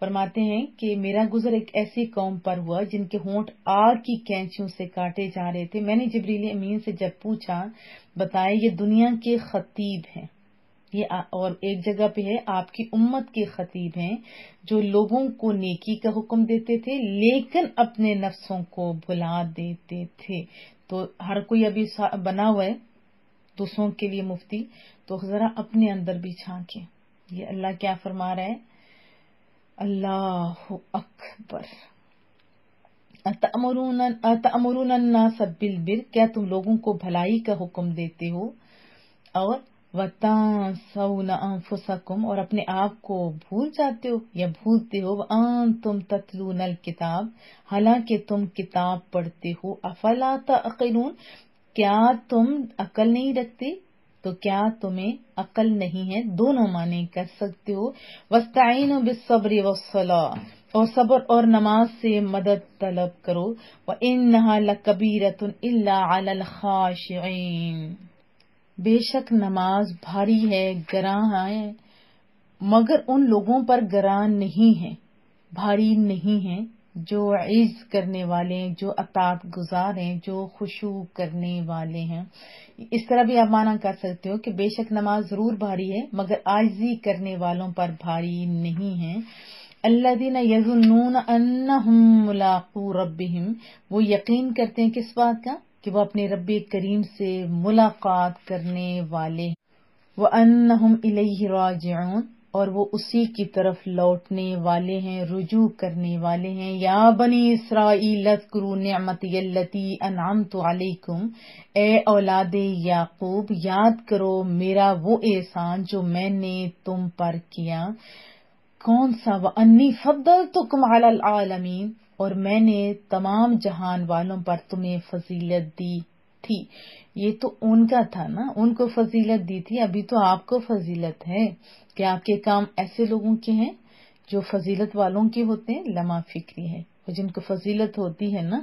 فرماتے ہیں کہ میرا گزر ایک ایسی قوم پر ہوا جن کے ہونٹ آگ کی کینچیوں سے کاٹے جا رہے تھے. میں نے جبریل امین سے جب پوچھا بتایا یہ دنیا کے خطیب ہیں، یہ اور ایک جگہ پہ ہے آپ کی امت کے خطیب ہیں جو لوگوں کو نیکی کا حکم دیتے تھے لیکن اپنے نفسوں کو بھلا دیتے تھے. تو ہر کوئی ابھی بنا ہوا ہے دوسروں کے لیے مفتی، تو ذرا اپنے اندر بھی جھانکیں. یہ اللہ کیا فرما رہا ہے، اللہ اکبر. اتأمرون الناس بالبر، کیا تم لوگوں کو بھلائی کا حکم دیتے ہو، اور وتنسون انفسکم، اور اپنے آپ کو بھول جاتے ہو یا بھولتے ہو، وانتم تتلون الکتاب، حالانکہ تم کتاب پڑھتے ہو. افلا تعقلون، کیا تم عقل نہیں رکھتے، تو کیا تمہیں عقل نہیں ہے؟ دونوں معنی کر سکتے ہو. واستعینوا بالصبر والصلاۃ، اور صبر اور نماز سے مدد طلب کرو. وانھا لکبیرۃ الا علی الخاشعین، بے شک نماز بھاری ہے، گراں ہے، مگر ان لوگوں پر گراں نہیں ہے، بھاری نہیں ہے جو عز کرنے والے ہیں، جو اطاعت گزار ہیں، جو خشوع کرنے والے ہیں. اس طرح بھی آپ معنی کر سکتے ہو کہ بے شک نماز ضرور بھاری ہے مگر عاجزی کرنے والوں پر بھاری نہیں ہے. الذین یظنون انہم ملاقو ربہم، وہ یقین کرتے ہیں کس بات کا، کہ وہ اپنے رب کریم سے ملاقات کرنے والے ہیں. وانہم الیہ راجعون، اور وہ اسی کی طرف لوٹنے والے ہیں، رجوع کرنے والے ہیں. یا بنی اسرائیل اذکروا نعمتی التی انعمت علیکم، اے اولاد یعقوب یاد کرو میرا وہ احسان جو میں نے تم پر کیا. کون سا؟ وانی فضلتکم علی العالمین، اور میں نے تمام جہان والوں پر تمہیں فضیلت دی تھی. یہ تو ان کا تھا نا، ان کو فضیلت دی تھی، ابھی تو آپ کو فضیلت ہے کہ آپ کے کام ایسے لوگوں کے ہیں جو فضیلت والوں کے ہوتے ہیں. لمحہ فکری ہے، اور جن کو فضیلت ہوتی ہے نا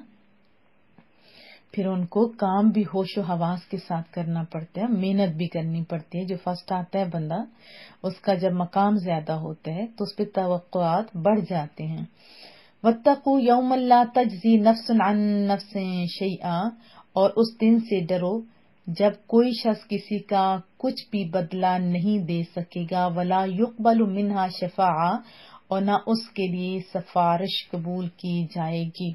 پھر ان کو کام بھی ہوش و حواس کے ساتھ کرنا پڑتا ہے، محنت بھی کرنی پڑتی ہے. جو فرسٹ آتا ہے بندہ، اس کا جب مقام زیادہ ہوتا ہے تو اس پہ توقعات بڑھ جاتے ہیں. واتقوا یوما لا تجزی نفس عن نفس شیئا، اور اس دن سے ڈرو جب کوئی شخص کسی کا کچھ بھی بدلہ نہیں دے سکے گا. ولا یقبل منہا شفاعہ، اور نہ اس کے لیے سفارش قبول کی جائے گی.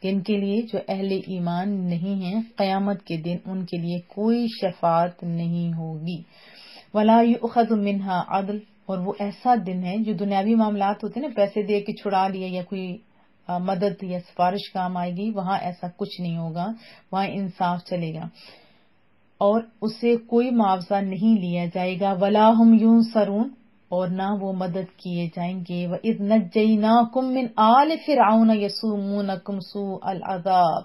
ان کے لیے جو اہل ایمان نہیں ہیں قیامت کے دن ان کے لیے کوئی شفاعت نہیں ہوگی. ولا یؤخذ منہا عدل، اور وہ ایسا دن ہے جو دنیاوی معاملات ہوتے ہیں نا، پیسے دے کے چھڑا لیا یا کوئی مدد یا سفارش کام آئے گی، وہاں ایسا کچھ نہیں ہوگا، وہاں انصاف چلے گا اور اسے کوئی معاوضہ نہیں لیا جائے گا. ولا ہم ینصرون، اور نہ وہ مدد کیے جائیں گے. وَإِذْ نَجَّيْنَاكُمْ مِنْ آلِ فِرْعَوْنَ يَسُومُونَكُمْ سُوءَ الْعَذَابِ،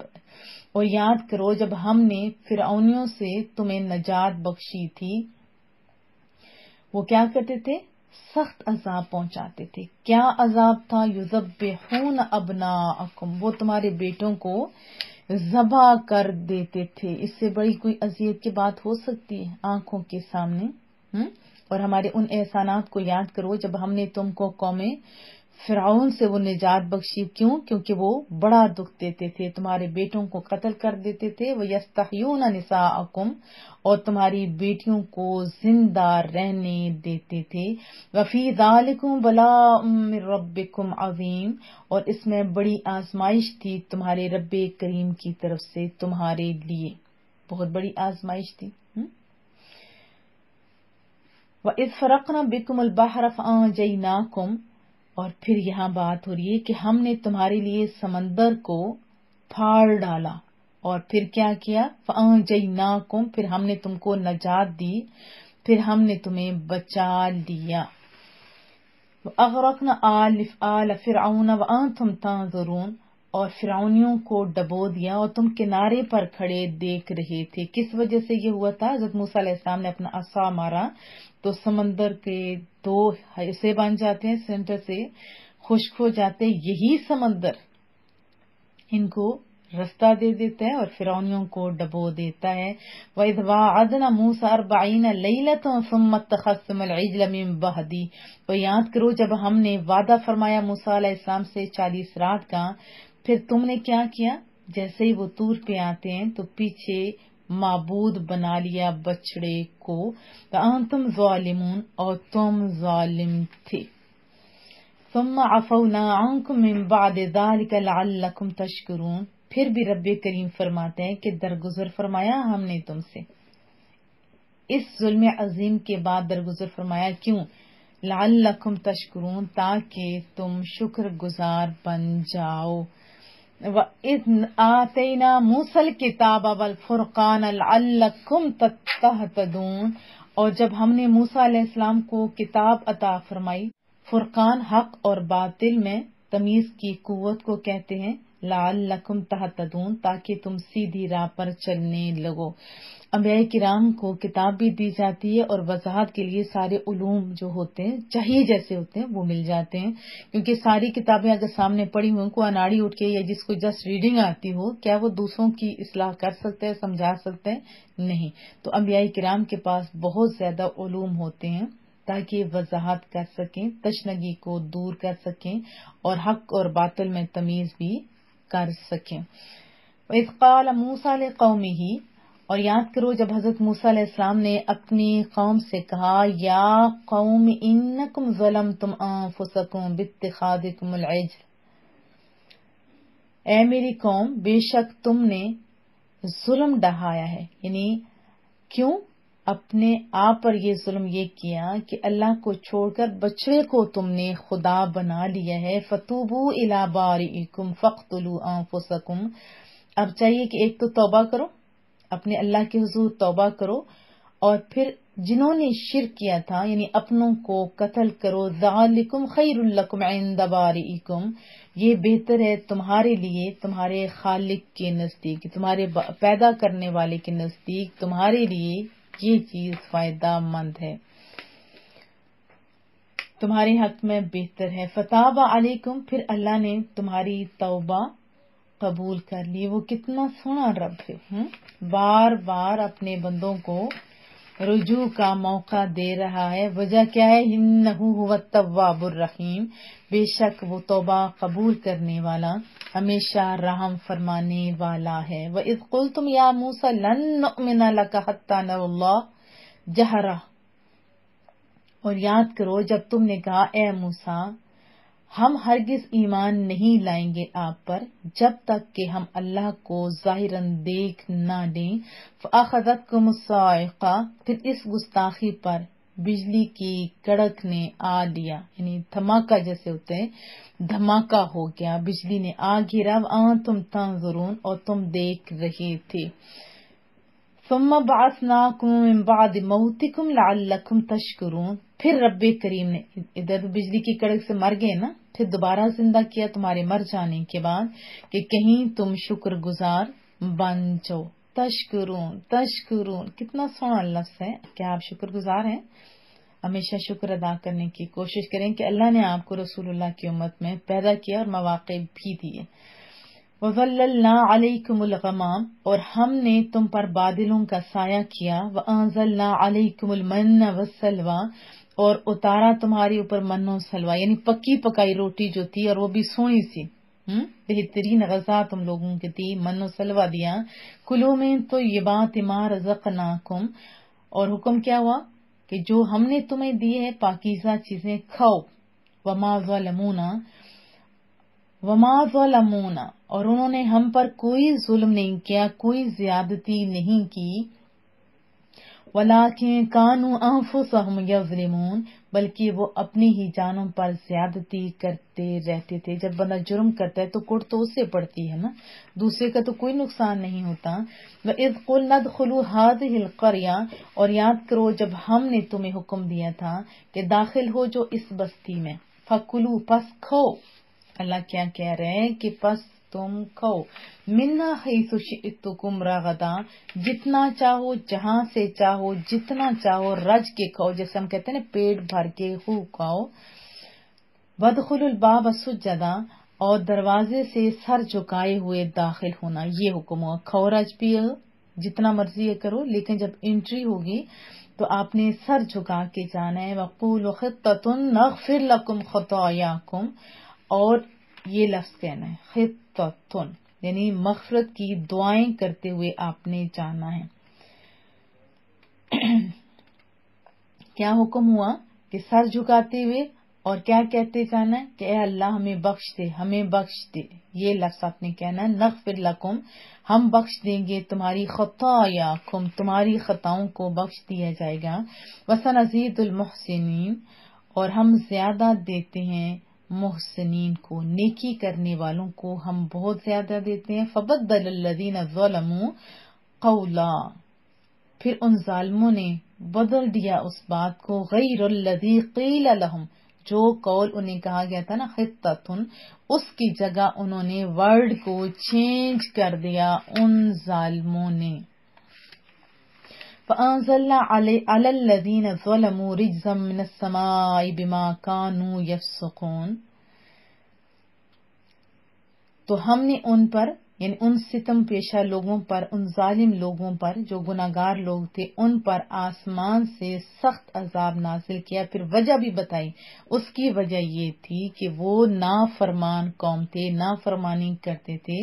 اور یاد کرو جب ہم نے فرعونیوں سے تمہیں نجات بخشی تھی، وہ کیا کرتے تھے؟ سخت عذاب پہنچاتے تھے. کیا عذاب تھا؟ یذبحون ابناءکم، وہ تمہارے بیٹوں کو ذبح کر دیتے تھے. اس سے بڑی کوئی اذیت کی بات ہو سکتی ہے آنکھوں کے سامنے؟ اور ہمارے ان احسانات کو یاد کرو جب ہم نے تم کو قوم فرعون سے وہ نجات بخشی. کیوں؟ کیونکہ وہ بڑا دکھ دیتے تھے، تمہارے بیٹوں کو قتل کر دیتے تھے. وَيَسْتَحْيُونَ نِسَاءَكُمْ، اور تمہاری بیٹیوں کو زندہ رہنے دیتے تھے. وَفِي ذَلِكُمْ بَلَاءٌ مِّن رَبِّكُمْ عَظِيمٌ، اور اس میں بڑی آزمائش تھی تمہارے رب کریم کی طرف سے تمہارے لیے، بہت بڑی آزمائش تھی. وَإِذْ فَرَقْنَا بِكُمُ الْبَحْرَ فَأَنْجَيْنَاكُمْ، اور پھر یہاں بات ہو رہی ہے کہ ہم نے تمہارے لیے سمندر کو پھاڑ ڈالا اور پھر کیا کیا؟ فَأَنْجَيْنَاكُمْ، پھر ہم نے تم کو نجات دی، پھر ہم نے تمہیں بچا لیا. وَأَغْرَقْنَا آلَ فِرْعَوْنَ وَأَنْتُمْ تَنْظُرُونَ، اور فرعونیوں کو ڈبو دیا اور تم کنارے پر کھڑے دیکھ رہے تھے. کس وجہ سے یہ ہوا تھا؟ حضرت موسیٰ علیہ السلام نے اپنا عصا مارا تو سمندر کے 2 حصے بن جاتے ہیں، سینٹر سے خشک ہو جاتے. یہی سمندر ان کو رستہ دے دیتا ہے اور فرعونیوں کو ڈبو دیتا ہے. وَإِذْ وَاعَدْنَا مُوسَىٰ 40 لَيْلَةً ثُمَّ اتَّخَذْتُمُ الْعِجْلَ مِن بَعْدِهِ. تو یاد کرو جب ہم نے وعدہ فرمایا موسیٰ علیہ السلام سے 40 رات کا، پھر تم نے کیا کیا؟ جیسے ہی وہ طور پہ آتے ہیں تو پیچھے معبود بنا لیا بچڑے کو. وَأَنْتُمْ ظَالِمُونَ، اور تم ظالم تھے. ثُمَّ عَفَوْنَا عَنْكُمْ مِنْ بَعْدِ ذَلِكَ لَعَلَّكُمْ تَشْكُرُونَ. پھر بھی رب کریم فرماتے ہیں کہ درگزر فرمایا ہم نے تم سے، اس ظلم عظیم کے بعد درگزر فرمایا. کیوں؟ لعلکم تشکرون، تاکہ تم شکر گزار بن جاؤ. وَإِذْ آتَيْنَا مُوسَى الْكِتَابَ وَالْفُرْقَانَ لَعَلَّكُمْ تَهْتَدُونَ. اور جب ہم نے موسیٰ علیہ السلام کو کتاب عطا فرمائی، فرقان حق اور باطل میں تمیز کی قوت کو کہتے ہیں. لعلکم تہتدون، تاکہ تم سیدھی راہ پر چلنے لگو. انبیاء کرام کو کتاب بھی دی جاتی ہے اور وضاحت کے لیے سارے علوم جو ہوتے ہیں چاہیے جیسے ہوتے ہیں وہ مل جاتے ہیں، کیونکہ ساری کتابیں اگر سامنے پڑھی ہوں کو اناڑی اٹھ کے یا جس کو جسٹ ریڈنگ آتی ہو، کیا وہ دوسروں کی اصلاح کر سکتے ہیں، سمجھا سکتے ہیں؟ نہیں. تو انبیاء کرام کے پاس بہت زیادہ علوم ہوتے ہیں تاکہ وضاحت کر سکیں، تشنگی کو دور کر سکیں اور حق اور باطل میں تمیز بھی کر سکیں. وَإِذْ قَالَ مُوسَىٰ لِقَوْمِهِ، اور یاد کرو جب حضرت موسیٰ علیہ السلام نے اپنی قوم سے کہا، یا قوم انکم ظلمتم انفسکم باتخاذکم العجل، اے میری قوم بے شک تم نے ظلم ڈھایا ہے. یعنی کیوں؟ اپنے آپ پر یہ ظلم یہ کیا کہ اللہ کو چھوڑ کر بچڑے کو تم نے خدا بنا لیا ہے. فتوبوا الی بارئکم فاقتلوا انفسکم. اب چاہیے کہ ایک تو توبہ کرو، اپنے اللہ کے حضور توبہ کرو، اور پھر جنہوں نے شرک کیا تھا یعنی اپنوں کو قتل کرو. ذالکم خیر لکم عند بارئکم، یہ بہتر ہے تمہارے لیے تمہارے خالق کے نزدیک، تمہارے پیدا کرنے والے کے نزدیک تمہارے لیے یہ چیز فائدہ مند ہے، تمہارے حق میں بہتر ہے. فتاب علیکم، پھر اللہ نے تمہاری توبہ قبول کر لی. وہ کتنا سونا رب ہے، بار بار اپنے بندوں کو رجوع کا موقع دے رہا ہے. وجہ کیا ہے؟ انہ هو التواب الرحیم، بے شک وہ توبہ قبول کرنے والا ہمیشہ رحم فرمانے والا ہے. وَإِذْ قُلْتُمْ يَا مُوسَىٰ لَن نُؤْمِنَ لَكَ حَتَّىٰ نَرَى اللَّهَ جَهْرَةً، اور یاد کرو جب تم نے کہا اے موسیٰ ہم ہرگز ایمان نہیں لائیں گے آپ پر جب تک کہ ہم اللہ کو ظاہراً دیکھ نہ لیں. فَأَخَذَتْكُمُ الصَّاعِقَةُ، پھر اس گستاخی پر بجلی کی کڑک نے آ لیا، یعنی دھماکہ جیسے ہوتے ہیں، دھماکہ ہو گیا، بجلی نے آ گھیرا. وَأَنْتُمْ تَنْظُرُونَ، اور تم دیکھ رہے تھے. ثُمَّ بَعَثْنَاكُم مِّن بَعْدِ مَوْتِكُمْ لَعَلَّكُمْ تَشْكُرُونَ. پھر رب کریم نے ادھر بجلی کی کڑک سے مر گئے نا، پھر دوبارہ زندہ کیا تمہارے مر جانے کے بعد کہ کہیں تم شکر گزار بن جاؤ. تشکرون، تشکرون کتنا سونا لفظ ہے. کیا آپ شکر گزار ہیں؟ ہمیشہ شکر ادا کرنے کی کوشش کریں کہ اللہ نے آپ کو رسول اللہ کی امت میں پیدا کیا اور مواقع بھی دیے. وَظَلَّلْنَا عَلَيْكُمُ الْغَمَامَ، اور ہم نے تم پر بادلوں کا سایہ کیا. وَأَنزَلْنَا عَلَيْكُمُ الْمَنَّ وَالسَّلْوَىٰ، اور اتارا تمہارے اوپر من و سلوا، یعنی پکی پکائی روٹی جو تھی اور وہ بھی سونی سی، بہترین غذا تم لوگوں کی تھی، من و سلوا دیا. کلوا من طیبات ما رزقناکم، اور حکم کیا ہوا کہ جو ہم نے تمہیں دیے ہیں پاکیزہ چیزیں کھاؤ. وما ظلمونا، اور انہوں نے ہم پر کوئی ظلم نہیں کیا، کوئی زیادتی نہیں کی. وَلَٰكِن كَانُوا أَنفُسَهُمْ يَظْلِمُونَ، بلکہ وہ اپنی ہی جانوں پر زیادتی کرتے رہتے تھے. جب بندہ جرم کرتا ہے تو کوڑ تو اس سے پڑتی ہے نا، دوسرے کا تو کوئی نقصان نہیں ہوتا. وَإِذْ قُلْنَا ادْخُلُوا هَٰذِهِ الْقَرْيَةَ، اور یاد کرو جب ہم نے تمہیں حکم دیا تھا کہ داخل ہو جو اس بستی میں. فَكُلُوا، پس کھو. اللہ کیا کہہ رہے ہیں کہ پس تم کھو. مِنْهَا حَيْثُ شِئْتُمْ رَغَدًا، جتنا چاہو، جہاں سے چاہو، جتنا چاہو رج کے کھاؤ، جیسے ہم کہتے ہیں نا پیٹ بھر کے خوب کھاؤ. وَادْخُلُوا الْبَابَ سُجَّدًا، اور دروازے سے سر جھکائے ہوئے داخل ہونا، یہ حکم ہوا. خورج بھی جتنا مرضی کرو، لیکن جب انٹری ہوگی تو آپ نے سر جھکا کے جانا ہے. وَقُولُوا خِطَّةٌ نَغْفِرْ لَكُمْ خَطَايَاكُمْ، اور یہ لفظ کہنا ہے خِطَّةٌ، یعنی مغفرت کی دعائیں کرتے ہوئے آپ نے جانا ہے. کیا حکم ہوا کہ سر جھکاتے ہوئے اور کیا کہتے جانا ہے کہ اے اللہ ہمیں بخش دے، ہمیں بخش دے. یہ لفظ آپ نے کہنا ہے نغفر لکم، ہم بخش دیں گے تمہاری خطایاکم، تمہاری خطاؤں کو بخش دیا جائے گا. وسنزید المحسنین، اور ہم زیادہ دیتے ہیں محسنین کو، نیکی کرنے والوں کو ہم بہت زیادہ دیتے ہیں. فبدل الذین ظلموا قولا، پھر ان ظالموں نے بدل دیا اس بات کو، غیر الذی قیل لہم، جو قول انہیں کہا گیا تھا نا خطۃن، اس کی جگہ انہوں نے ورڈ کو چینج کر دیا ان ظالموں نے. فَأَنزَلْنَا عَلَى الَّذِينَ ظَلَمُوا رِجْزًا مِّنَ السَّمَاءِ بِمَا كَانُوا يَفْسُقُونَ، تو ہم نے ان پر، یعنی ان ستم پیشہ لوگوں پر، ان ظالم لوگوں پر جو گناہگار لوگ تھے، ان پر آسمان سے سخت عذاب نازل کیا. پھر وجہ بھی بتائی، اس کی وجہ یہ تھی کہ وہ نافرمان قوم تھے، نافرمانی کرتے تھے.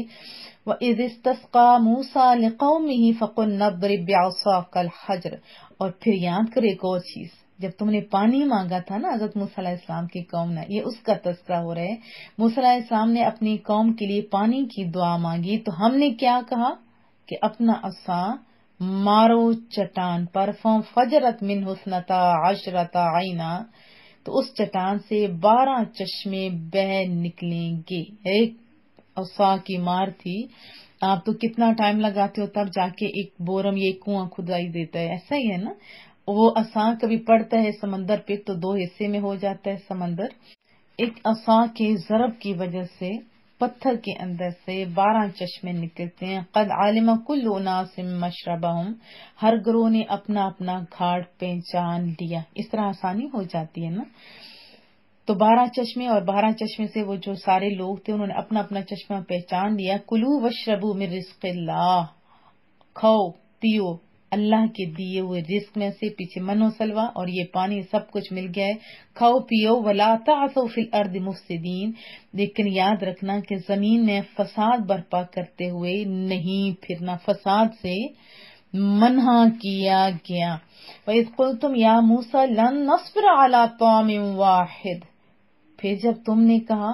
وَإِذِ اسْتَسْقَىٰ مُوسَىٰ لِقَوْمِهِ فَقُلْنَا اضْرِب بِّعَصَاكَ الْحَجَرَ، اور پھر یاد کرو ایک اور چیز، جب تم نے پانی مانگا تھا نا حضرت موسیٰ علیہ السلام کی قوم نے، یہ اس کا تذکرہ ہو رہا ہے. موسیٰ علیہ السلام نے اپنی قوم کے لیے پانی کی دعا مانگی، تو ہم نے کیا کہا کہ اپنا عصا مارو چٹان پر، فَانْفَجَرَتْ مِنْهُ اثْنَتَا عَشْرَةَ عَيْنًا، تو اس چٹان سے 12 چشمے بہ نکلیں گے. ایک عصا کی مار تھی، آپ تو کتنا ٹائم لگاتے ہو تب جا کے ایک بورم یہ کنواں کھدائی دیتا ہے، ایسا ہی ہے نا. وہ عصا کبھی پڑتا ہے سمندر پہ تو 2 حصے میں ہو جاتا ہے سمندر. ایک عصا کے ضرب کی وجہ سے پتھر کے اندر سے 12 چشمے نکلتے ہیں. قد علم کل اناس مشربہم، ہر گروہ نے اپنا اپنا گھاٹ پہچان لیا. اس طرح آسانی ہو جاتی ہے نا. تو 12 چشمے، اور 12 چشمے سے وہ جو سارے لوگ تھے انہوں نے اپنا اپنا چشمہ پہچان لیا. کلوا واشربوا من رزق اللہ، کھاؤ پیو اللہ کے دیے ہوئے رزق میں سے. پیچھے من و سلوا اور یہ پانی سب کچھ مل گیا ہے، کھاؤ پیو. ولا تعثوا فی الارض مفسدین، لیکن یاد رکھنا کہ زمین میں فساد برپا کرتے ہوئے نہیں پھرنا، فساد سے منع کیا گیا. وَإِذْ قُلْتُمْ يَا مُوسَىٰ لَن نَّصْبِرَ عَلَىٰ طَعَامٍ وَاحِدٍ، پھر جب تم نے کہا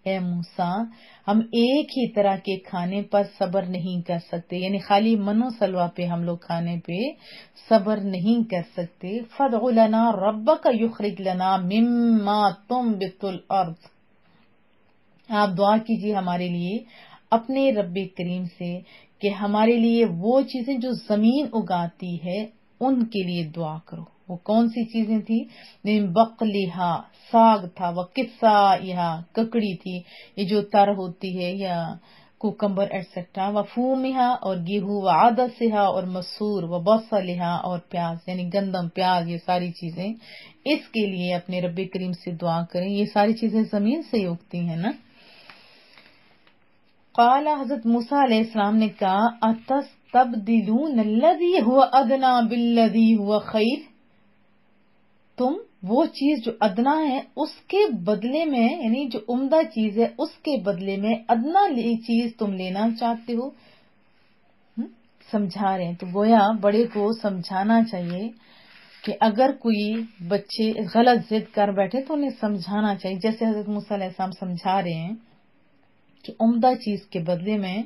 اے موسیٰ ہم ایک ہی طرح کے کھانے پر صبر نہیں کر سکتے، یعنی خالی من و سلوا پہ ہم لوگ کھانے پہ صبر نہیں کر سکتے. فَادْعُ لَنَا رَبَّكَ يُخْرِجْ لَنَا مِمَّا تُنبِتُ الْأَرْضُ، آپ دعا کیجیے ہمارے لیے اپنے رب کریم سے کہ ہمارے لیے وہ چیزیں جو زمین اگاتی ہے ان کے لیے دعا کرو. وہ کون سی چیزیں تھی؟ بقلہا، ساگ تھا، وہ قصائہا، ککڑی تھی، یہ جو تر ہوتی ہے، یا کوکمبر ایٹسٹرا، و فومہا، اور گیہوں، و عدسہا، اور مسور، و بصلہا، اور پیاز یعنی گندم پیاز، یہ ساری چیزیں اس کے لیے اپنے رب کریم سے دعا کریں. یہ ساری چیزیں زمین سے ہی اگتی ہیں نا. قال، حضرت موسیٰ علیہ السلام نے کہا اتستبدلون الذی هو ادنی بالذی هو خیر، تم وہ چیز جو ادنا ہے اس کے بدلے میں، یعنی جو عمدہ چیز ہے اس کے بدلے میں ادنا چیز تم لینا چاہتے ہو. سمجھا رہے ہیں، تو گویا بڑے کو سمجھانا چاہیے کہ اگر کوئی بچے غلط ضد کر بیٹھے تو انہیں سمجھانا چاہیے، جیسے حضرت موسیٰ علیہ السلام سمجھا رہے ہیں کہ عمدہ چیز کے بدلے میں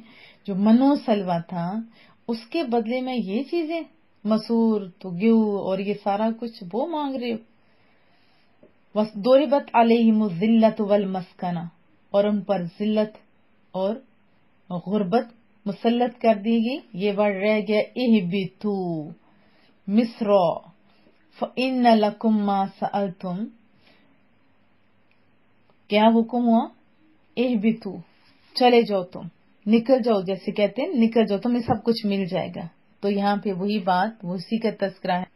جو منو سلوا تھا اس کے بدلے میں یہ چیزیں، مسور تو گیہوں اور یہ سارا کچھ وہ مانگ رہے ہو. وَضُرِبَتْ عَلَيْهِمُ الذِّلَّةُ وَالْمَسْكَنَةُ، اور ان پر ذلت اور غربت مسلط کر دی گئی. یہ ورڈ رہ گیا اِہْبِطُوا مصر فَإِنَّ لَكُمْ مَا سَأَلْتُمْ. کیا حکم ہوا؟ اِہْبِطُوا، چلے جاؤ، تم نکل جاؤ، جیسے کہتے ہیں نکل جاؤ، تمہیں سب کچھ مل جائے گا. تو یہاں پہ وہی بات، اسی کا تذکرہ ہے.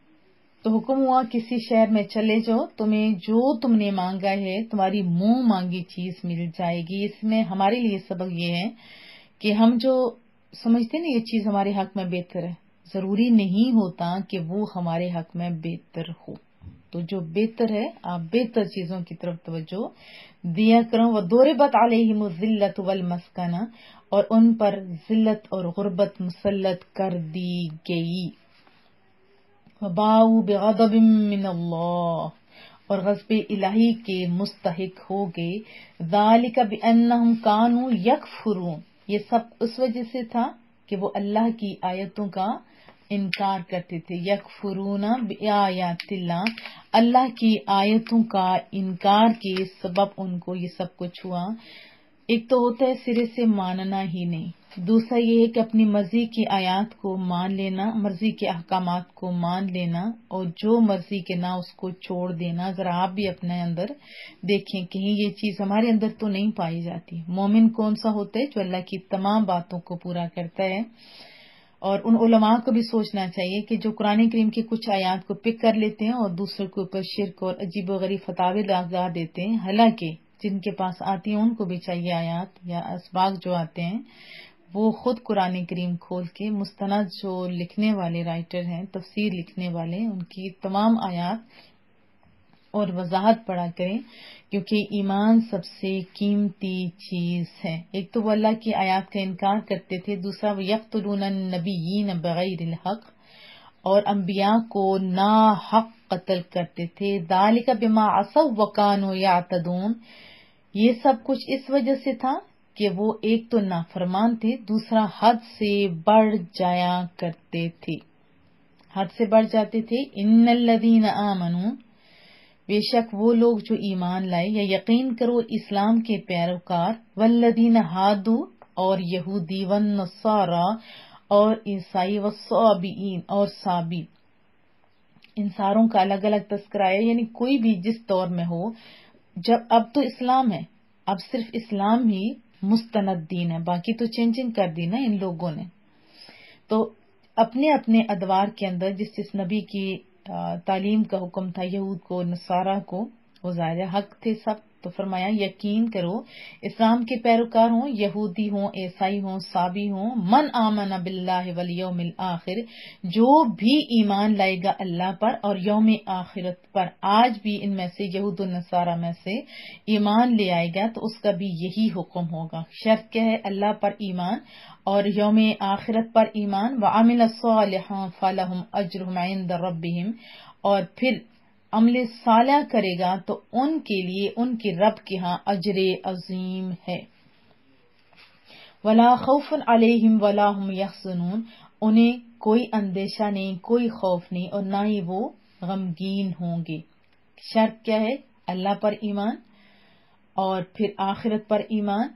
تو حکم ہوا کسی شہر میں چلے جاؤ، تمہیں جو تم نے مانگا ہے تمہاری منہ مانگی چیز مل جائے گی۔ اس میں ہمارے لیے سبق یہ ہے کہ ہم جو سمجھتے ہیں نا یہ چیز ہمارے حق میں بہتر ہے، ضروری نہیں ہوتا کہ وہ ہمارے حق میں بہتر ہو۔ تو جو بہتر ہے آپ بہتر چیزوں کی طرف توجہ دیا کرو۔ وَضُرِبَتْ عَلَيْهِمُ الذِّلَّةُ وَالْمَسْكَنَةُ، اور ان پر ذلت اور غربت مسلط کر دی گئی۔ وَبَاءُوا بِغَضَبٍ مِّنَ اللَّهِ، اور غضب الہی کے مستحق ہو گئے۔ ذَلِكَ بِأَنَّهُمْ كَانُوا يَكْفُرُونَ، یہ سب اس وجہ سے تھا کہ وہ اللہ کی آیتوں کا انکار کرتے تھے۔ یکفرون بآیات اللہ، اللہ کی آیتوں کا انکار کے سبب ان کو یہ سب کچھ ہوا۔ ایک تو ہوتا ہے سرے سے ماننا ہی نہیں، دوسرا یہ ہے کہ اپنی مرضی کی آیات کو مان لینا، مرضی کے احکامات کو مان لینا، اور جو مرضی کے نہ اس کو چھوڑ دینا۔ ذرا آپ بھی اپنے اندر دیکھیں، کہیں یہ چیز ہمارے اندر تو نہیں پائی جاتی۔ مومن کون سا ہوتا ہے؟ جو اللہ کی تمام باتوں کو پورا کرتا ہے۔ اور ان علماء کو بھی سوچنا چاہیے کہ جو قرآن کریم کی کچھ آیات کو پک کر لیتے ہیں اور دوسروں کے اوپر شرک اور عجیب و غریب فتاوی لگا دیتے ہیں، حالانکہ جن کے پاس آتی ہیں ان کو بھی چاہیے آیات یا اسباق جو آتے ہیں وہ خود قرآن کریم کھول کے مستند جو لکھنے والے رائٹر ہیں، تفسیر لکھنے والے، ان کی تمام آیات اور وضاحت پڑھا کریں، کیونکہ ایمان سب سے قیمتی چیز ہے۔ ایک تو وہ اللہ کی آیات کا انکار کرتے تھے، دوسرا وہ یقتلون النبیین بغیر الحق، اور انبیاء کو ناحق قتل کرتے تھے۔ ذالک بما عصوا وکانوا یعتدون، یہ سب کچھ اس وجہ سے تھا کہ وہ ایک تو نافرمان تھے، دوسرا حد سے بڑھ جایا کرتے تھے، حد سے بڑھ جاتے تھے۔ ان الذین آمنوا، بے شک وہ لوگ جو ایمان لائے یا یقین کرو اسلام کے پیروکار، والذین ہادو، اور یہودی، والنصارى، اور عیسائی، والصابئین، اور صابی، ان ساروں کا الگ الگ تذکرہ ہے، یعنی کوئی بھی جس دور میں ہو، جب اب تو اسلام ہے، اب صرف اسلام ہی مستند دین ہے، باقی تو چینجنگ کر دی نا ان لوگوں نے۔ تو اپنے اپنے ادوار کے اندر جس جس نبی کی تعلیم کا حکم تھا، یہود کو، نصارہ کو، وہ ظاہر حق تھے سب، تو فرمایا یقین کرو اسلام کے پیروکار ہوں، یہودی ہوں، عیسائی ہوں، صابی ہوں، من آمن باللہ والیوم الآخر، جو بھی ایمان لائے گا اللہ پر اور یوم آخرت پر، آج بھی ان میں سے یہود و نصارہ میں سے ایمان لے آئے گا تو اس کا بھی یہی حکم ہوگا۔ شرط کیا ہے؟ اللہ پر ایمان اور یوم آخرت پر ایمان۔ وعمل صالحا فلہم اجرہم عند ربہم، اور پھر عمل صالح کرے گا تو ان کے لیے ان کے رب کے ہاں اجر عظیم ہے۔ ولا خوف علیہم ولا هم یحزنون، انہیں کوئی اندیشہ نہیں، کوئی خوف نہیں، اور نہ ہی وہ غمگین ہوں گے۔ شرط کیا ہے؟ اللہ پر ایمان اور پھر آخرت پر ایمان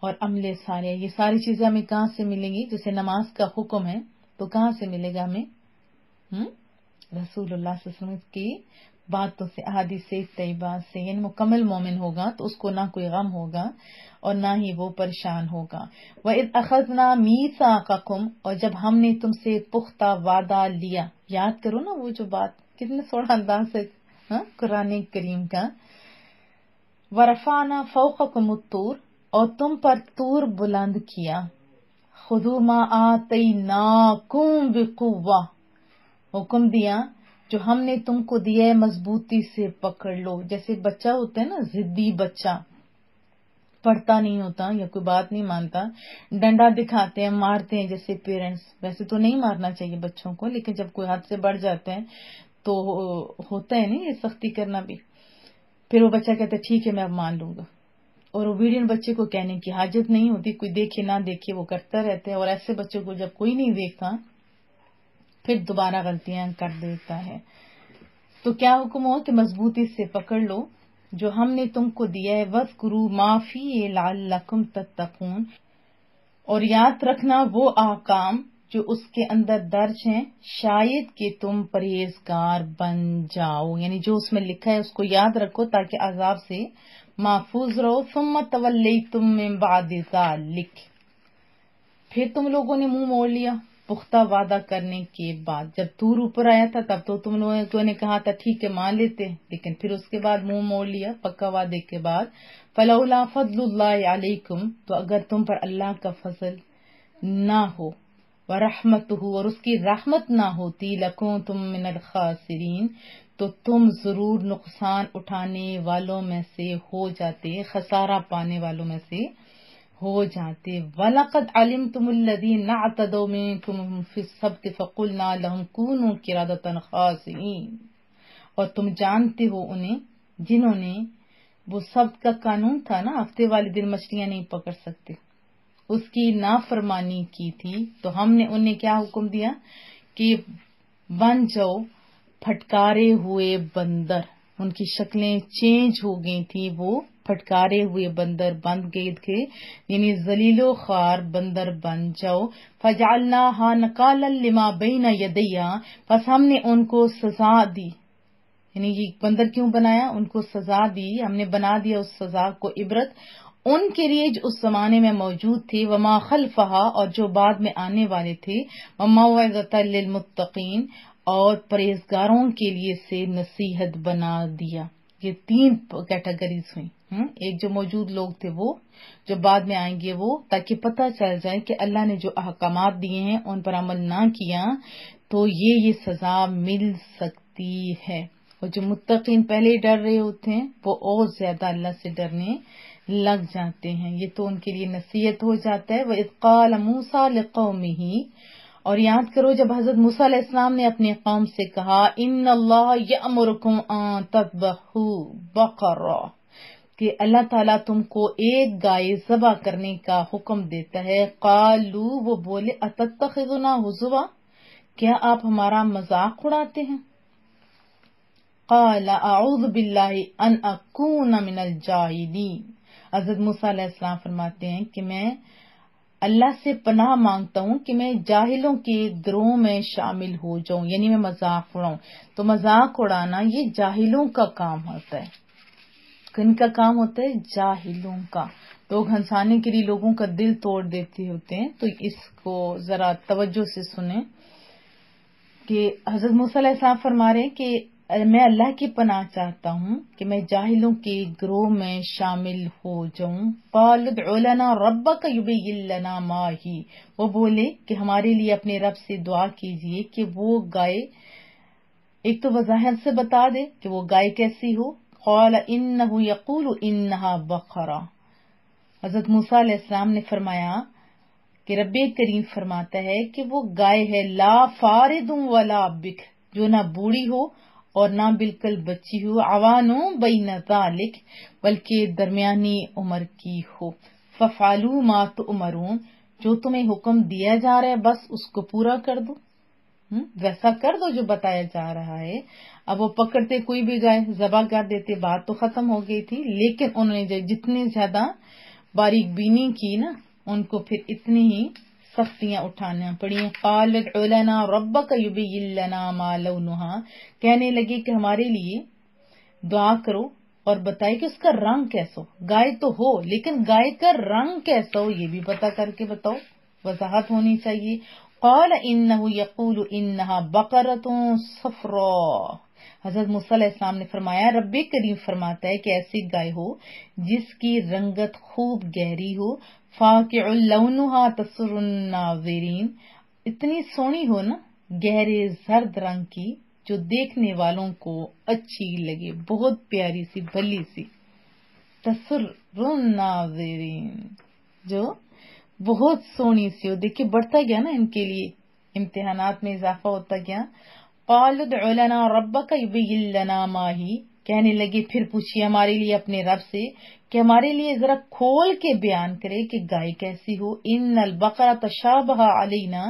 اور عمل صالح۔ یہ ساری چیزیں ہمیں کہاں سے ملیں گی؟ جیسے نماز کا حکم ہے تو کہاں سے ملے گا ہمیں؟ رسول اللہ صلی اللہ علیہ وسلم کی باتوں سے، احادیث طیبہ سے۔ یعنی مکمل مومن ہوگا تو اس کو نہ کوئی غم ہوگا اور نہ ہی وہ پریشان ہوگا۔ وَإِذْ أَخَذْنَا مِيثَاقَكُمْ، اور جب ہم نے تم سے پختہ وعدہ لیا، یاد کرو نا وہ جو بات، کتنے سوڑا انداز ہے قرآن کریم کا۔ وَرَفَعْنَا فَوْقَكُمُ الطُّورَ، اور تم پر طور بلند کیا۔ خُذُوا مَا آتَيْنَاكُمْ بِقُوَّةٍ، حکم دیا جو ہم نے تم کو دیا ہے مضبوطی سے پکڑ لو۔ جیسے بچہ ہوتا ہے نا، ضدی بچہ، پڑھتا نہیں ہوتا یا کوئی بات نہیں مانتا، ڈنڈا دکھاتے ہیں، مارتے ہیں جیسے پیرنٹس۔ ویسے تو نہیں مارنا چاہیے بچوں کو، لیکن جب کوئی حد سے بڑھ جاتا ہے تو ہوتا ہے نہیں یہ سختی کرنا بھی۔ پھر وہ بچہ کہتا ہے ٹھیک ہے میں اب مان لوں گا، اور اوبیڈینٹ بچے کو کہنے کی حاجت نہیں ہوتی، کوئی دیکھے نہ دیکھے وہ کرتا رہتا ہے۔ اور ایسے بچوں کو جب کوئی نہیں دیکھتا پھر دوبارہ غلطیاں کر دیتا ہے۔ تو کیا حکم ہو کہ مضبوطی سے پکڑ لو جو ہم نے تم کو دیا ہے۔ وَاذْكُرُوا مَا فِيهِ لَعَلَّكُمْ تَتَّقُونَ، اور یاد رکھنا وہ احکام جو اس کے اندر درج ہیں، شاید کہ تم پرہیزگار بن جاؤ۔ یعنی جو اس میں لکھا ہے اس کو یاد رکھو تاکہ عذاب سے محفوظ رہو۔ ثُمَّ تَوَلَّيْتُم مِّن بَعْدِ ذَلِكَ، پھر تم لوگوں نے منہ موڑ لیا پختہ وعدہ کرنے کے بعد. جب طور اوپر آیا تھا تب تو تم لوگوں نے کہا تھا ٹھیک ہے مان لیتے, لیکن پھر اس کے بعد منہ موڑ لیا پکا وعدے کے بعد. فلولا فضل اللہ علیکم, تو اگر تم پر اللہ کا فضل نہ ہو, ورحمتہ, اور اس کی رحمت نہ ہوتی, لکنتم من الخاسرین, تو تم ضرور نقصان اٹھانے والوں میں سے ہو جاتے, خسارہ پانے والوں میں سے ہو جاتے. وَلَقَدْ عَلِمْتُمُ الَّذِينَ اعْتَدَوْا مِنْكُمْ فِي السَّبْتِ فَقُلْنَا لَهُمْ كُونُوا قِرَدَةً خَاسِئِينَ, اور تم جانتے ہو انہیں جنہوں نے, وہ سبت کا قانون تھا نا, ہفتے والے دن مچھلیاں نہیں پکڑ سکتے, اس کی نافرمانی کی تھی, تو ہم نے انہیں کیا حکم دیا کہ بن جاؤ پھٹکارے ہوئے بندر. ان کی شکلیں چینج ہو گئی تھی, وہ پھٹکارے ہوئے بندر بن گئے تھے, یعنی ذلیل و خوار بندر بن جاؤ. فجعلناها نکالا لما بین یدیہا, پس ہم نے ان کو سزا دی, یعنی یہ بندر کیوں بنایا, ان کو سزا دی, ہم نے بنا دیا اس سزا کو عبرت ان کے لیے جو اس زمانے میں موجود تھے, وما خلفہا, اور جو بعد میں آنے والے تھے, وموعظۃ للمتقین, اور پرہیزگاروں کے لیے سے نصیحت بنا دیا. یہ 3 کیٹیگریز ہوئی, ایک جو موجود لوگ تھے وہ, جو بعد میں آئیں گے وہ, تاکہ پتہ چل جائے کہ اللہ نے جو احکامات دیے ہیں ان پر عمل نہ کیا تو یہ سزا مل سکتی ہے. اور جو متقین پہلے ڈر رہے ہوتے ہیں وہ اور زیادہ اللہ سے ڈرنے لگ جاتے ہیں, یہ تو ان کے لیے نصیحت ہو جاتا ہے. وَإِذْ قَالَ مُوسَىٰ لِقَوْمِهِ, اور یاد کرو جب حضرت موسیٰ علیہ السلام نے اپنے قوم سے کہا, ان اللہ یأمرکم ان تذبحوا بقرہ, کہ اللہ تعالیٰ تم کو ایک گائے ذبح کرنے کا حکم دیتا ہے. قالوا, وہ بولے, اتتخذنا ہزوا, کیا آپ ہمارا مذاق اڑاتے ہیں. قال اعوذ باللہ ان اکون من الجاہلین, حضرت موسیٰ علیہ السلام فرماتے ہیں کہ میں اللہ سے پناہ مانگتا ہوں کہ میں جاہلوں کے گروہ میں شامل ہو جاؤں, یعنی میں مذاق اڑاؤں. تو مذاق اڑانا یہ جاہلوں کا کام ہوتا ہے. کن کا کام ہوتا ہے؟ جاہلوں کا. لوگ ہنسانے کے لیے لوگوں کا دل توڑ دیتے ہوتے ہیں. تو اس کو ذرا توجہ سے سنیں کہ حضرت موسیٰ علیہ السلام فرما رہے ہیں کہ میں اللہ کی پناہ چاہتا ہوں کہ میں جاہلوں کے گروہ میں شامل ہو جاؤں. قال ادع لنا ربک یبین لنا ما ہی, وہ بولے کہ ہمارے لیے اپنے رب سے دعا کیجئے کہ وہ گائے ایک تو وضاحت سے بتا دے کہ وہ گائے کیسی ہو. قال انہ یقول انہا بقرہ, حضرت موسیٰ علیہ السلام نے فرمایا کہ رب کریم فرماتا ہے کہ وہ گائے ہے, لا فارد ولا بکر, جو نہ بوڑھی ہو اور نہ بالکل بچی ہو, عوانو بین ذالک, بلکہ درمیانی عمر کی ہو. ففعلوا ما تؤمرون, جو تمہیں حکم دیا جا رہا ہے بس اس کو پورا کر دو, ویسا کر دو جو بتایا جا رہا ہے. اب وہ پکڑتے کوئی بھی گائے ذبح کر دیتے, بات تو ختم ہو گئی تھی, لیکن انہوں نے جتنی زیادہ باریک بینی کی نا ان کو پھر اتنی ہی سختیاں اٹھانا پڑی. قال ادع لنا ربک یبین لنا ما لونہا, کہنے لگے کہ ہمارے لیے دعا کرو اور بتائے کہ اس کا رنگ کیسا ہو. گائے تو ہو لیکن گائے کا رنگ کیسا ہو یہ بھی پتا کر کے بتاؤ, وضاحت ہونی چاہیے. قال انہ یقول انہا بقرۃ صفراء, حضرت موسیٰ علیہ السلام نے فرمایا رب کریم فرماتا ہے کہ ایسی گائے ہو جس کی رنگت خوب گہری ہو. فاقع لونہا تسر الناظرین, اتنی سونی ہو نا گہرے زرد رنگ کی جو دیکھنے والوں کو اچھی لگے, بہت پیاری سی بھلی سی. تسر الناظرین, جو بہت سونی سی ہو. دیکھیں بڑھتا گیا نا ان کے لیے, امتحانات میں اضافہ ہوتا گیا. قال ادع لنا ربک یبین لنا ما ہی, کہنے لگے پھر پوچھیے ہمارے لیے اپنے رب سے کہ ہمارے لیے ذرا کھول کے بیان کرے کہ گائے کیسی ہو. ان البقرہ تشابہ علینا,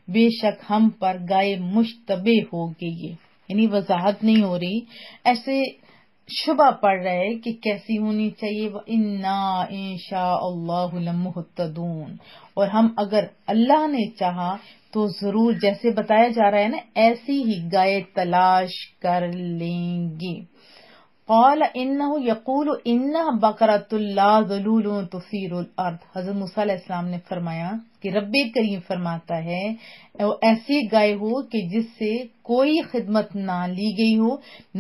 بے شک ہم پر گائے مشتبہ ہو گئی ہے, یعنی وضاحت نہیں ہو رہی, ایسے شبہ پڑ رہا ہے کہ کیسی ہونی چاہیے. وَإِنَّا إِن شَاءَ اللَّهُ لَمُهْتَدُونَ, اور ہم اگر اللہ نے چاہا تو ضرور جیسے بتایا جا رہا ہے نا ایسی ہی گائے تلاش کر لیں گے. قال انہ یقول انہ بقرۃ لا ذلول تثیر الارض، حضرت موسیٰ علیہ السلام نے فرمایا کہ رب کریم فرماتا ہے ایسی گائے ہو کہ جس سے کوئی خدمت نہ لی گئی ہو،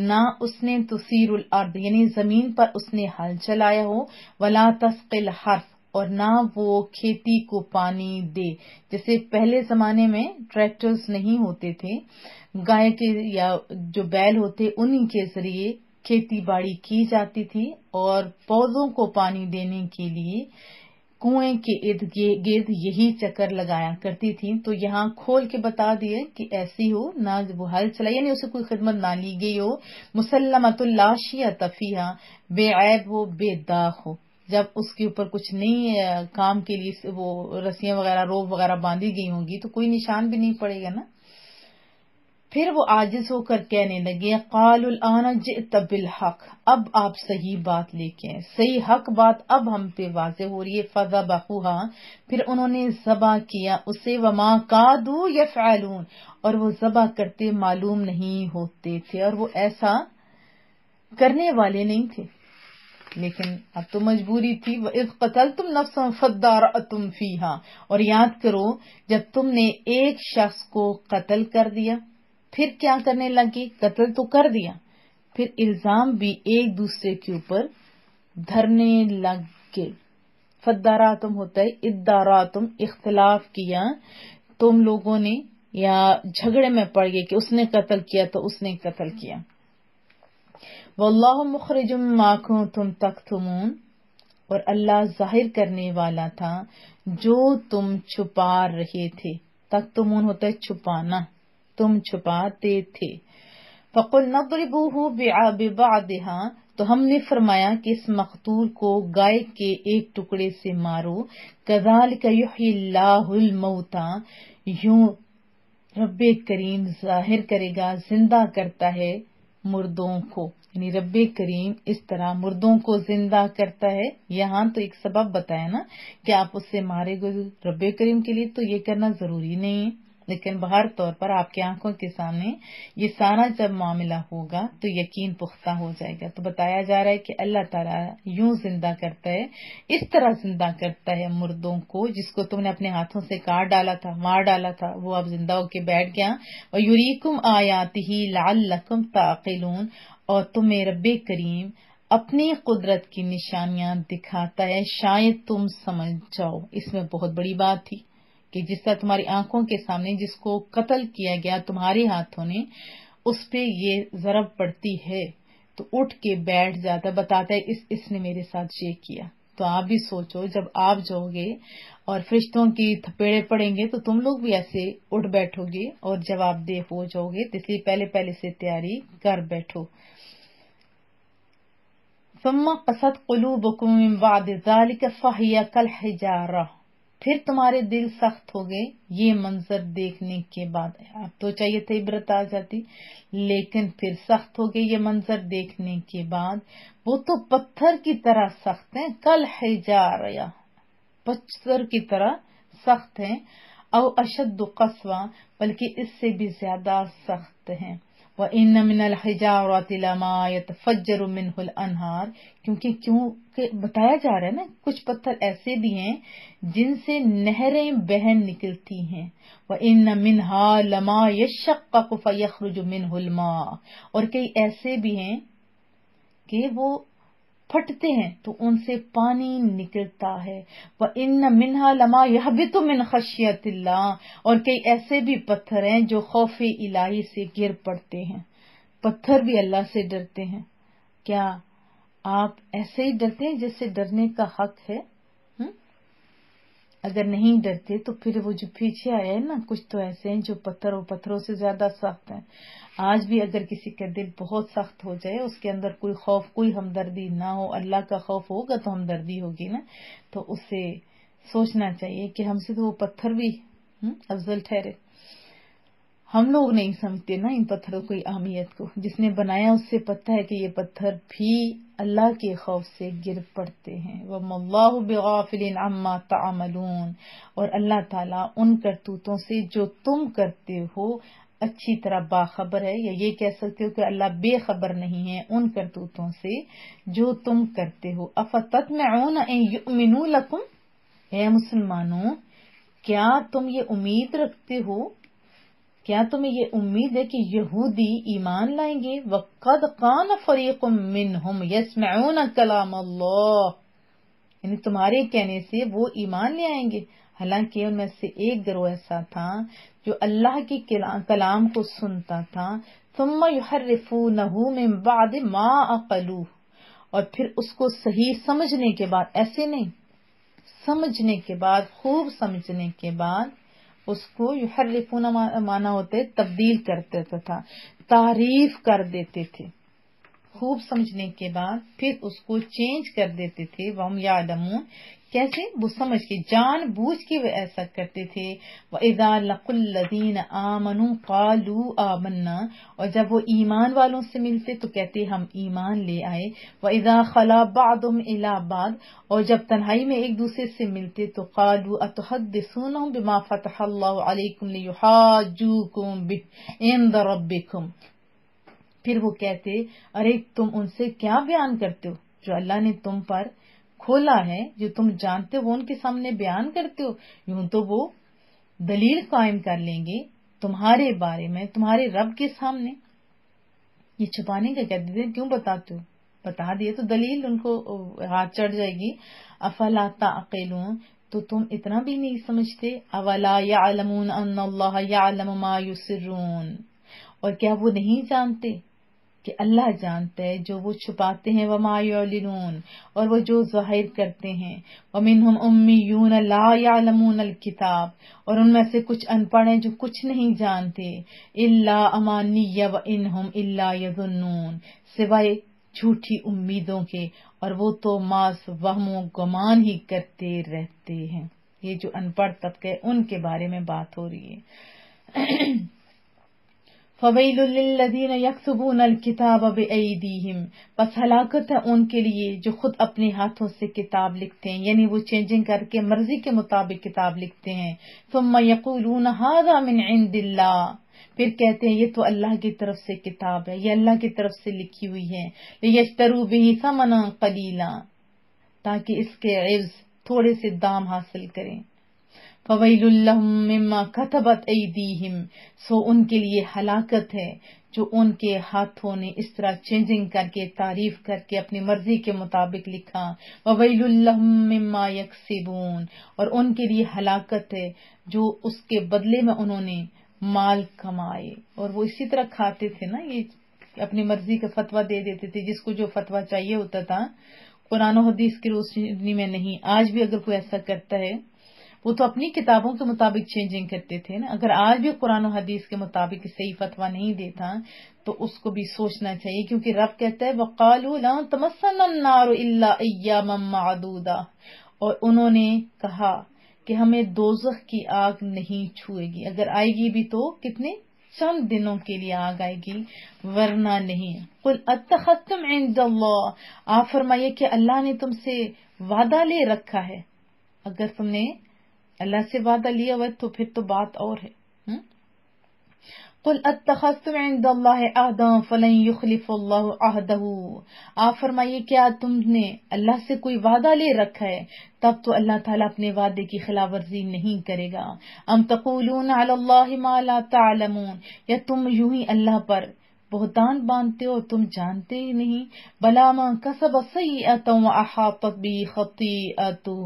نہ اس نے تثیر الارض یعنی زمین پر اس نے ہل چلایا ہو، ولا تسقی الحرث اور نہ وہ کھیتی کو پانی دے۔ جیسے پہلے زمانے میں ٹریکٹرز نہیں ہوتے تھے، گائے کے یا جو بیل ہوتے انہی کے ذریعے کھیتی باڑی کی جاتی تھی، اور پودوں کو پانی دینے کے لیے کنویں کے ارد گرد یہی چکر لگایا کرتی تھی۔ تو یہاں کھول کے بتا دیے کہ ایسی ہو، نہ وہ ہل چلا یعنی اسے کوئی خدمت نہ لی گئی ہو، مسلمۃ لا شیۃ فیہا بے عیب ہو، بے داغ ہو، جب اس کے اوپر کچھ نہیں کام کے لیے وہ رسیاں وغیرہ روب وغیرہ باندھی گئی ہوں گی تو کوئی نشان بھی نہیں پڑے گا نا۔ پھر وہ عاجز ہو کر کہنے لگے قالوا الآن جئت بالحق، اب آپ صحیح بات لے کے آئے، صحیح حق بات اب ہم پہ واضح ہو رہی ہے۔ فذبحوها، پھر انہوں نے ذبح کیا اسے، وما کادوا یفعلون، اور وہ ذبح کرتے معلوم نہیں ہوتے تھے، اور وہ ایسا کرنے والے نہیں تھے، لیکن اب تو مجبوری تھی۔ وَإِذْ قَتَلْتُمْ نَفْسًا فَادَّارَأْتُمْ فِيهَا، اور یاد کرو جب تم نے ایک شخص کو قتل کر دیا، پھر کیا کرنے لگے، قتل تو کر دیا، پھر الزام بھی ایک دوسرے کے اوپر دھرنے لگ گئے۔ فَادَّارَأْتُمْ ہوتا ہے اداراتم، اختلاف کیا تم لوگوں نے، یا جھگڑے میں پڑ گئے کہ اس نے قتل کیا تو اس نے قتل کیا۔ واللہ مخرج ما کنتم تکتمون، اور اللہ ظاہر کرنے والا تھا جو تم چھپا رہے تھے۔ تکتمون ہوتا ہے چھپانا، تم چھپاتے تھے۔ فَقُلْنَا اضْرِبُوهُ بِبَعْضِهَا، تو ہم نے فرمایا کہ اس مقتول کو گائے کے ایک ٹکڑے سے مارو۔ كَذَلِكَ يُحْيِي اللَّهُ الْمَوْتَى، یوں رب کریم ظاہر کرے گا، زندہ کرتا ہے مردوں کو، یعنی رب کریم اس طرح مردوں کو زندہ کرتا ہے۔ یہاں تو ایک سبب بتایا نا کہ آپ اس سے مارے گئے، رب کریم کے لیے تو یہ کرنا ضروری نہیں ہے، لیکن بہر طور پر آپ کی آنکھوں کے سامنے یہ سارا جب معاملہ ہوگا تو یقین پختہ ہو جائے گا۔ تو بتایا جا رہا ہے کہ اللہ تعالیٰ یوں زندہ کرتا ہے، اس طرح زندہ کرتا ہے مردوں کو، جس کو تم نے اپنے ہاتھوں سے کاٹ ڈالا تھا، مار ڈالا تھا، وہ اب زندہ ہو کے بیٹھ گیا۔ وَيُرِيكُمْ آيَاتِهِ لَعَلَّكُمْ تَعْقِلُونَ، اور تمہیں رب کریم اپنی قدرت کی نشانیاں دکھاتا ہے شاید تم سمجھ جاؤ۔ اس میں بہت بڑی بات تھی کہ جس طرح تمہاری آنکھوں کے سامنے جس کو قتل کیا گیا تمہارے ہاتھوں نے، اس پہ یہ ضرب پڑتی ہے تو اٹھ کے بیٹھ جاتا، بتاتا ہے اس نے میرے ساتھ یہ کیا۔ تو آپ بھی سوچو جب آپ جاؤ گے اور فرشتوں کی تھپیڑے پڑیں گے تو تم لوگ بھی ایسے اٹھ بیٹھو گے اور جواب دہ ہو جاؤ گے، اس لیے پہلے سے تیاری کر بیٹھو۔ ثم قست قلوبکم من بعد ذلك فہی کالحجارہ، پھر تمہارے دل سخت ہو گئے یہ منظر دیکھنے کے بعد۔ اب تو چاہیے تھا عبرت آ جاتی، لیکن پھر سخت ہو گئے یہ منظر دیکھنے کے بعد۔ وہ تو پتھر کی طرح سخت ہیں، کالحجارہ، پتھر کی طرح سخت ہیں، او اشد قسوہ، بلکہ اس سے بھی زیادہ سخت ہیں۔ وَإِنَّ مِنَ الْحِجَارَةِ لَمَا يَتَفَجَّرُ مِنْهُ الْأَنْهَارُ، کیونکہ بتایا جا رہا ہے نا کچھ پتھر ایسے بھی ہیں جن سے نہریں بہن نکلتی ہیں۔ وَإِنَّ مِنْهَا لَمَا يَشَّقَّقُ فَيَخْرُجُ مِنْهُ الْمَاءُ، اور کئی ایسے بھی ہیں کہ وہ پھٹتے ہیں تو ان سے پانی نکلتا ہے۔ وَإِنَّ مِنْهَا لَمَا يَهْبِطُ مِنْ خَشْيَةِ اللَّهِ، اور کئی ایسے بھی پتھر ہیں جو خوف الہی سے گر پڑتے ہیں۔ پتھر بھی اللہ سے ڈرتے ہیں۔ کیا آپ ایسے ہی ڈرتے ہیں جس سے ڈرنے کا حق ہے؟ اگر نہیں ڈرتے تو پھر وہ جو پیچھے آیا ہے نا، کچھ تو ایسے ہیں جو پتھروں سے زیادہ سخت ہیں۔ آج بھی اگر کسی کا دل بہت سخت ہو جائے، اس کے اندر کوئی خوف کوئی ہمدردی نہ ہو، اللہ کا خوف ہوگا تو ہمدردی ہوگی نا، تو اسے سوچنا چاہیے کہ ہم سے تو وہ پتھر بھی افضل ٹھہرے۔ ہم لوگ نہیں سمجھتے نا ان پتھروں کی اہمیت کو، جس نے بنایا اس سے پتہ ہے کہ یہ پتھر بھی اللہ کے خوف سے گر پڑتے ہیں۔ وَمَا اللَّهُ بِغَافِلٍ عَمَّا تَعْمَلُونَ، اور اللہ تعالیٰ ان کرتوتوں سے جو تم کرتے ہو اچھی طرح باخبر ہے، یا یہ کہہ سکتے ہو کہ اللہ بے خبر نہیں ہے ان کرتوتوں سے جو تم کرتے ہو۔ افتطمعون ان یؤمنوا لکم، اے مسلمانوں کیا تم یہ امید رکھتے ہو، کیا تمہیں یہ امید ہے کہ یہودی ایمان لائیں گے؟ وَقَدْ قَانَ فَرِيقٌ مِّنْهُمْ يَسْمَعُونَ كَلَامَ اللَّهِ، یعنی تمہارے کہنے سے وہ ایمان لے آئیں گے، حالانکہ ان میں سے ایک گروہ ایسا تھا جو اللہ کے کلام کو سنتا تھا، ثُمَّ يُحَرِّفُونَهُ مِن بَعْدِ مَا عَقَلُوهُ، اور پھر اس کو صحیح سمجھنے کے بعد، ایسے نہیں، سمجھنے کے بعد، خوب سمجھنے کے بعد اس کو یحرفون مانا ہوتے تبدیل کرتے تھا، تعریف کر دیتے تھے، خوب سمجھنے کے بعد پھر اس کو چینج کر دیتے تھے۔ وَهُمْ يَعْلَمُونَ، کیسے؟ وہ سمجھ کے، جان بوجھ کے وہ ایسا کرتے تھے۔ وَإِذَا لَقُوا الَّذِينَ آمَنُوا قَالُوا آمَنَّا، اور جب وہ ایمان والوں سے ملتے تو کہتے ہم ایمان لے آئے۔ وَإِذَا خَلَا بَعْضُهُمْ إِلَى بَعْضٍ، اور جب تنہائی میں ایک دوسرے سے ملتے تو قَالُوا أَتُحَدِّثُونَهُم بِمَا فَتَحَ اللَّهُ عَلَيْكُمْ لِيُحَاجُّوكُم بِهِ عِندَ رَبِّكُمْ، پھر وہ کہتے ارے تم ان سے کیا بیان کرتے ہو جو اللہ نے تم پر کھولا ہے، جو تم جانتے ہو وہ ان کے سامنے بیان کرتے ہو، یوں تو وہ دلیل قائم کر لیں گے تمہارے بارے میں تمہارے رب کے سامنے۔ یہ چھپانے کا کہتے تھے، کیوں بتاتے ہو؟ بتا دیے تو دلیل ان کو ہاتھ چڑھ جائے گی۔ افلا تعقلون، تو تم اتنا بھی نہیں سمجھتے؟ اولا یعلمون ان اللہ یعلم ما یسرون، اور کیا وہ نہیں جانتے کہ اللہ جانتا ہے جو وہ چھپاتے ہیں، وما یعلنون، اور وہ جو ظاہر کرتے ہیں۔ ومنہم امیون لا یعلمون الکتاب، اور ان میں سے کچھ ان پڑھ ہیں جو کچھ نہیں جانتے۔ الا امانی وانہم الا یظنون، سوائے جھوٹی امیدوں کے، اور وہ تو ماس وہم و گمان ہی کرتے رہتے ہیں۔ یہ جو ان پڑھ طبقہ ان کے بارے میں بات ہو رہی ہے۔ فَوَيْلٌ لِّلَّذِينَ يَكْتُبُونَ الْكِتَابَ بِأَيْدِيهِمْ، پس ہلاکت ہے ان کے لیے جو خود اپنے ہاتھوں سے کتاب لکھتے ہیں، یعنی وہ چینجنگ کر کے مرضی کے مطابق کتاب لکھتے ہیں۔ ثُمَّ يَقُولُونَ هَذَا مِنْ عِنْدِ اللَّهِ، پھر کہتے ہیں یہ تو اللہ کی طرف سے کتاب ہے، یہ اللہ کی طرف سے لکھی ہوئی ہے۔ لِيَشْتَرُوا بِهِ ثَمَنًا قَلِيلًا، تاکہ اس کے عوض تھوڑے سے دام حاصل کریں۔ فَوَيْلٌ لَّهُم مِّمَّا كَتَبَتْ أَيْدِيهِمْ، سو ان کے لیے ہلاکت ہے جو ان کے ہاتھوں نے اس طرح چینجنگ کر کے تعریف کر کے اپنی مرضی کے مطابق لکھا۔ وَوَيْلٌ لَّهُم مِّمَّا يَكْسِبُونَ، اور ان کے لیے ہلاکت ہے جو اس کے بدلے میں انہوں نے مال کمائے، اور وہ اسی طرح کھاتے تھے نا، یہ اپنی مرضی کا فتویٰ دے دیتے تھے، جس کو جو فتویٰ چاہیے ہوتا تھا، قرآن و حدیث کی روشنی میں نہیں۔ آج بھی اگر کوئی ایسا کرتا ہے، وہ تو اپنی کتابوں کے مطابق چینجنگ کرتے تھے نا، اگر آج بھی قرآن و حدیث کے مطابق صحیح فتویٰ نہیں دیتا تو اس کو بھی سوچنا چاہیے، کیونکہ رب کہتا ہے وَقَالُوا لَن تَمَسَّنَا النَّارُ إِلَّا أَيَّامًا مَّعْدُودَةً، اور انہوں نے کہا کہ ہمیں دوزخ کی آگ نہیں چھوئے گی، اگر آئے گی بھی تو کتنے چند دنوں کے لیے آگ آئے گی، ورنہ نہیں۔ قُلْ أَتَّخَذْتُمْ عِندَ اللَّهِ، آپ فرمائیے کہ اللہ نے تم سے وعدہ لے رکھا ہے، اگر تم نے اللہ سے وعدہ لیا ہوا تو پھر تو بات اور ہے۔ قُلْ أَتَّخَذْتُمْ عِندَ اللَّهِ عَهْدًا فَلَن يُخْلِفَ اللَّهُ عَهْدَهُ، آپ فرمائیے کیا تم نے اللہ سے کوئی وعدہ لے رکھا ہے، تب تو اللہ تعالیٰ اپنے وعدے کی خلاف ورزی نہیں کرے گا۔ أَمْ تَقُولُونَ عَلَى اللَّهِ مَا لَا تَعْلَمُونَ، یا تم یوں ہی اللہ پر بہتان باندھتے ہو تم جانتے ہی نہیں۔ بلا من کسب سیئۃ وأحاطت به خطیئتہ،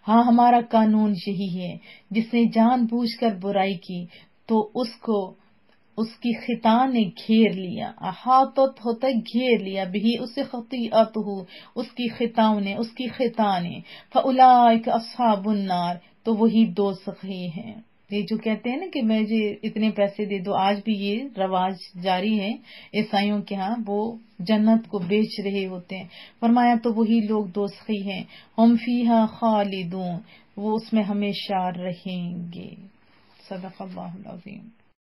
ہاں ہمارا قانون یہی ہے، جس نے جان بوجھ کر برائی کی تو اس کو اس کی خطا نے گھیر لیا، احاطت ہوتا ہے گھیر لیا، بھی اسے خطیئتہ اس کی خطاؤں نے، اس کی خطا نے، فاولئک اصحاب النار، تو وہی دوزخی ہیں۔ یہ جو کہتے ہیں نا کہ مجھے اتنے پیسے دے دو، آج بھی یہ رواج جاری ہے عیسائیوں کے ہاں، وہ جنت کو بیچ رہے ہوتے ہیں۔ فرمایا تو وہی لوگ دوزخی ہیں، ہم فیہا خالدون، وہ اس میں ہمیشہ رہیں گے۔ صدق اللہ العظیم۔